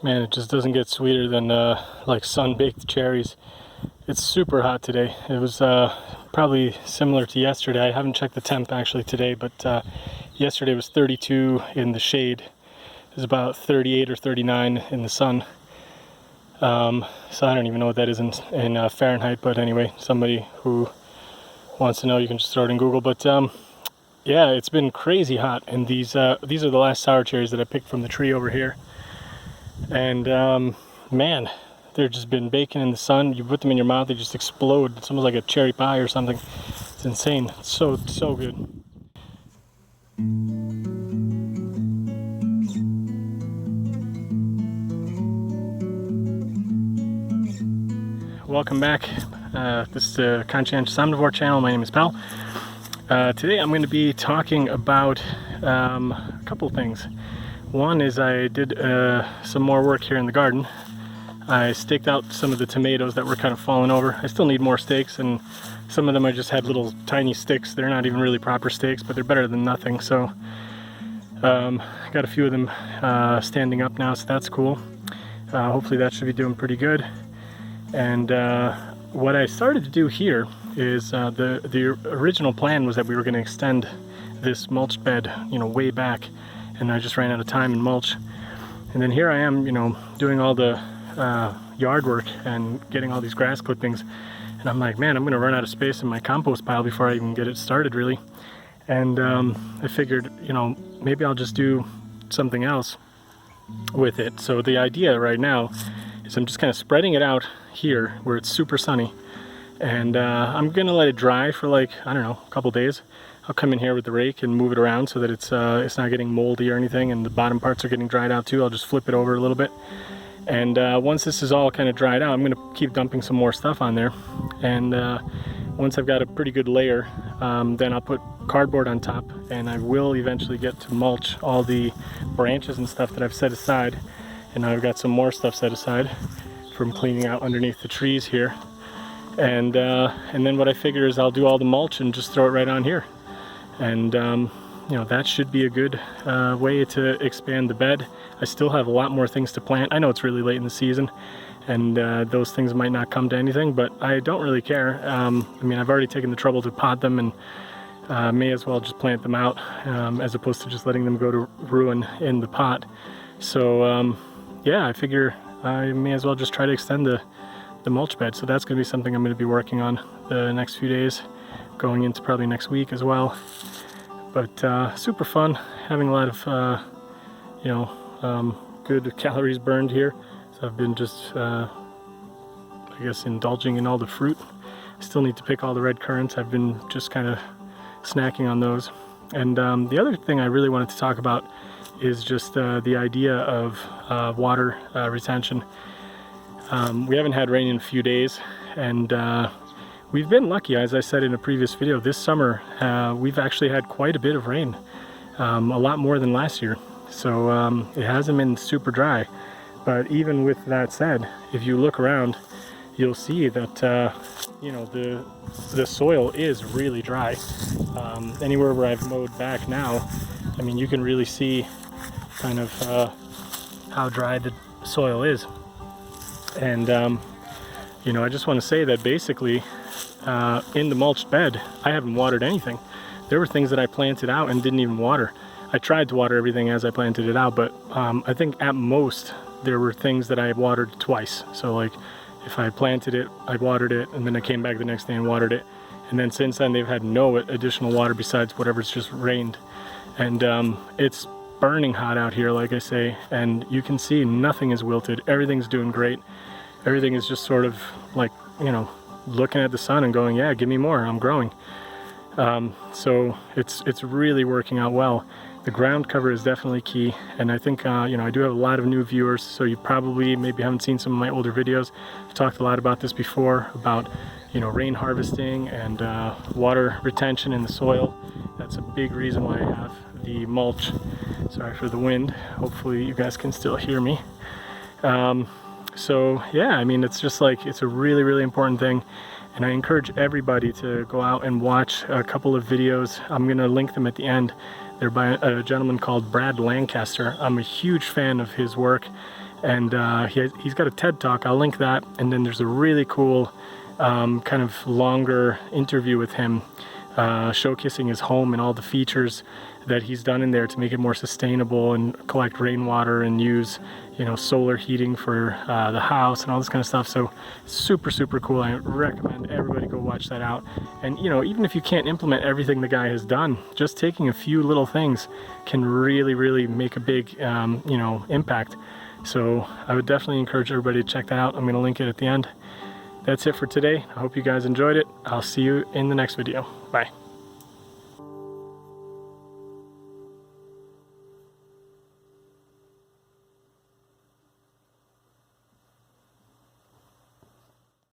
Man, it just doesn't get sweeter than like sun-baked cherries. It's super hot today. It was probably similar to yesterday. I haven't checked the temp actually today, but yesterday was 32 in the shade. It was about 38 or 39 in the sun. So I don't even know what that is in Fahrenheit, but anyway, somebody who wants to know, you can just throw it in Google. But yeah, it's been crazy hot, and these are the last sour cherries that I picked from the tree over here. And man, they've just been baking in the sun. You put them in your mouth, they just explode. It's almost like a cherry pie or something. It's insane. It's so good. Welcome back. This is the Conscientious Omnivore channel. My name is Pal. Today I'm going to be talking about a couple things. One is I did some more work here in the garden. I staked out some of the tomatoes that were kind of falling over. I still need more stakes, and some of them I just had little tiny sticks. They're not even really proper stakes, but they're better than nothing. So got a few of them standing up now, so that's cool. Hopefully that should be doing pretty good. And what I started to do here is the original plan was that we were going to extend this mulched bed, way back. And I just ran out of time and mulch. And then here I am, doing all the yard work and getting all these grass clippings. And I'm like, man, I'm gonna run out of space in my compost pile before I even get it started, really. And I figured, maybe I'll just do something else with it. So the idea right now is I'm just kind of spreading it out here where it's super sunny. And I'm gonna let it dry for like, I don't know, a couple days. I'll come in here with the rake and move it around so that it's not getting moldy or anything, and the bottom parts are getting dried out too. I'll just flip it over a little bit. And once this is all kind of dried out, I'm going to keep dumping some more stuff on there. And once I've got a pretty good layer, then I'll put cardboard on top, and I will eventually get to mulch all the branches and stuff that I've set aside. And now I've got some more stuff set aside from cleaning out underneath the trees here. And then what I figure is I'll do all the mulch and just throw it right on here. And that should be a good way to expand the bed. I still have a lot more things to plant. I know it's really late in the season, and those things might not come to anything, but I don't really care. I mean, I've already taken the trouble to pot them, and may as well just plant them out as opposed to just letting them go to ruin in the pot. So yeah, I figure I may as well just try to extend the mulch bed. So that's going to be something I'm going to be working on the next few days, going into probably next week as well. But super fun, having a lot of good calories burned here. So I've been just I guess indulging in all the fruit. I still need to pick all the red currants. I've been just kind of snacking on those. And the other thing I really wanted to talk about is just the idea of water retention. We haven't had rain in a few days, and we've been lucky. As I said in a previous video, this summer we've actually had quite a bit of rain, a lot more than last year. So it hasn't been super dry. But even with that said, if you look around, you'll see that the soil is really dry. Anywhere where I've mowed back now, I mean, you can really see kind of how dry the soil is. And I just want to say that basically in the mulched bed, I haven't watered anything. There were things that I planted out and didn't even water. I tried to water everything as I planted it out, but I think at most there were things that I watered twice. So like if I planted it, I watered it, and then I came back the next day and watered it. And then since then they've had no additional water besides whatever's just rained. And it's burning hot out here, like I say, and you can see nothing is wilted. Everything's doing great. Everything is just sort of like, looking at the sun and going, yeah, give me more, I'm growing. So it's really working out well. The ground cover is definitely key, and I think I do have a lot of new viewers, so you probably maybe haven't seen some of my older videos. I've talked a lot about this before, about rain harvesting and water retention in the soil. That's a big reason why I have the mulch. Sorry for the wind, hopefully you guys can still hear me. So yeah, I mean, it's just like, it's a really, really important thing. And I encourage everybody to go out and watch a couple of videos. I'm gonna link them at the end. They're by a gentleman called Brad Lancaster. I'm a huge fan of his work, and he's got a TED Talk. I'll link that, and then there's a really cool kind of longer interview with him showcasing his home and all the features that he's done in there to make it more sustainable and collect rainwater and use, you know, solar heating for the house and all this kind of stuff. So super cool. I recommend everybody go watch that out. And you know, even if you can't implement everything the guy has done, just taking a few little things can really make a big you know, impact. So I would definitely encourage everybody to check that out. I'm going to link it at the end. That's it for today. I hope you guys enjoyed it. I'll see you in the next video. Bye.